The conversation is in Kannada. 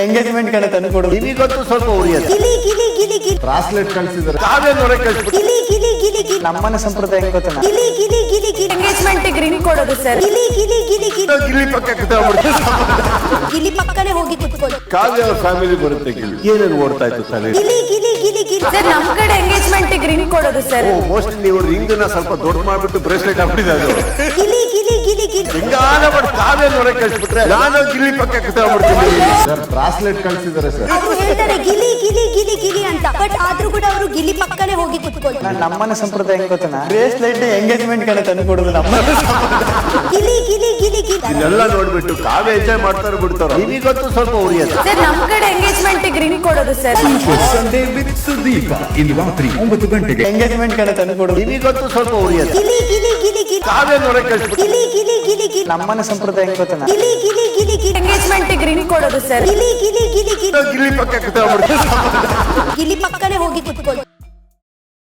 ಎಂಗೇಜ್ಮೆಂಟ್ ಕಡೆ ತಂದು ಕೊಡು. ನಿಮಗಂತೂ ಸ್ವಲ್ಪ ಉರಿಯೋದು. ಬ್ರಾಸ್ಲೆಟ್ ಕಳ್ಸಿದಾರೆ, ಕಾವ್ಯ ನೋಡಕ್ ಕಳ್ಸಿಬಿಟ್ಟು ನಮ್ಮನೆ ಸಂಪ್ರದಾಯ ಹೆಂಗ್ ಗೊತ್ತಾ? ಎಂಗೇಜ್ಮೆಂಟ್ ರಿಂಗ್ ಕೊಡೋದು ಸರ್. ಗಿಲ್ಲಿ ಪಕ್ಕ ಕೂತ್ಕೊಂಡ್ಬಿಡ್ತು. ಗಿಲಿ ಪಕ್ಕನೆ ಹೋಗಿ ಕುತ್ಕೊಳ್ಳಿ ಕಾವ್ಯ ಅವ್ರ ಫ್ಯಾಮಿಲಿ ಬರುತ್ತೆ. ಗಿಲ್ಲಿ ಏನೇನು ಓಡ್ತಾ ಇತ್ತು ತಲೆ. ಸರ್ ನಮ್ ಕಡೆ ಎಂಗೇಜ್ಮೆಂಟ್ ರಿಂಗ್ ಕೊಡೋದು ಸರ್. ಮೋಸ್ಟ್ಲಿ ನೀವು ರಿಂಗ್ ನ ಸ್ವಲ್ಪ ದೊಡ್ಡ ಮಾಡ್ಬಿಟ್ಟು ಬ್ರೇಸ್ಲೆಟ್ ಹಾಕ್ಬಿಟ್ಟಿದೆ. ಅದು ಹಿಂಗಾನ ಬಟ್ ಕಾವ್ಯ ನೋಡಕ್ ಕಳ್ಸಿಬಿಟ್ರೆ ನಾನು ಗಿಲ್ಲಿ ಪಕ್ಕ ಕೂತ್ಕೊಂಡ್ಬಿಡ್ತೀನಿ. ಸರ್ ಬ್ರಾಸ್ಲೆಟ್ ಕಳ್ಸಿದಾರೆ ಸರ್. ಅದು ಹೇಳ್ತಾರೆ ಗಿಲಿ ಗಿಲಿ ಗಿಲಿ ಗಿಲಿ ಅಂತ, ಬಟ್ ಆದ್ರೂ ಕೂಡ ಅವರು ಗಿಲಿ ಪಕ್ಕನೆ ಹೋಗಿ ಕುತ್ಕೊಳ್ಳಿ. ನಮ್ಮನೆ ಸಂಪ್ರದಾಯ ಹೆಂಗ್ ಗೊತ್ತಾ? ಬ್ರೇಸ್ಲೆಟ್ ಎಂಗೇಜ್ಮೆಂಟ್ ಕಡೆ ತಂದು ಕೊಡುದು ನಮ್ಮನೆ. ಗಿಲಿ ಗಿಲಿ ಗಿಲಿ ಗಿಲಿ ಇದೆಲ್ಲ ನೋಡ್ಬಿಟ್ಟು ಕಾವ್ಯ ಎಂಜಾಯ್ ಮಾಡ್ತಾರೆ ಬಿಡ್ತಾರ. ನಿಮಗಂತೂ ಸ್ವಲ್ಪ ಉರಿಯೋದು. ಸರ್ ನಮ್ ಕಡೆ ಎಂಗೇಜ್ಮೆಂಟ್ ರಿಂಗ್ ಕೊಡೋದು ಸರ್. ಸಂಡೇ ವಿತ್ ಸುದೀಪ ಇಂದು ರಾತ್ರಿ 9 ಗಂಟೆಗೆ. ಎಂಗೇಜ್ಮೆಂಟ್ ಕಡೆ ತಂದು ಕೊಡುದು ನಿಮಗಂತೂ ಸ್ವಲ್ಪ ಉರಿಯೋದು. ಗಿಲಿ ಗಿಲಿ ಗಿಲಿ ಗಿಲಿ ಕಾವ್ಯ ನೋಡಕ್ ಕಳ್ಸಿಬಿಟ್ಟು ಗಿಲಿ ಗಿಲಿ ಗಿಲಿ ಗಿಲಿ ನಮ್ಮನೆ ಸಂಪ್ರದಾಯ ಹೆಂಗ್ ಗೊತ್ತಾ? ಗಿಲಿ ಗಿಲಿ ಗಿಲಿ ಗಿಲಿ ಎಂಗೇಜ್ಮೆಂಟ್ ರಿಂಗ್ ಕೊಡೋದು ಸರ್. ಗಿಲಿ ಗಿಲಿ ಗಿಲಿ ಗಿಲಿ ಗಿಲ್ಲಿ ಪಕ್ಕ ಕೂತ್ಕೊಂಡ್ಬಿಡ್ತು. ಗಿಲಿ ಪಕ್ಕನೆ ಹೋಗಿ ಕುತ್ಕೊಳ್ಳಿ.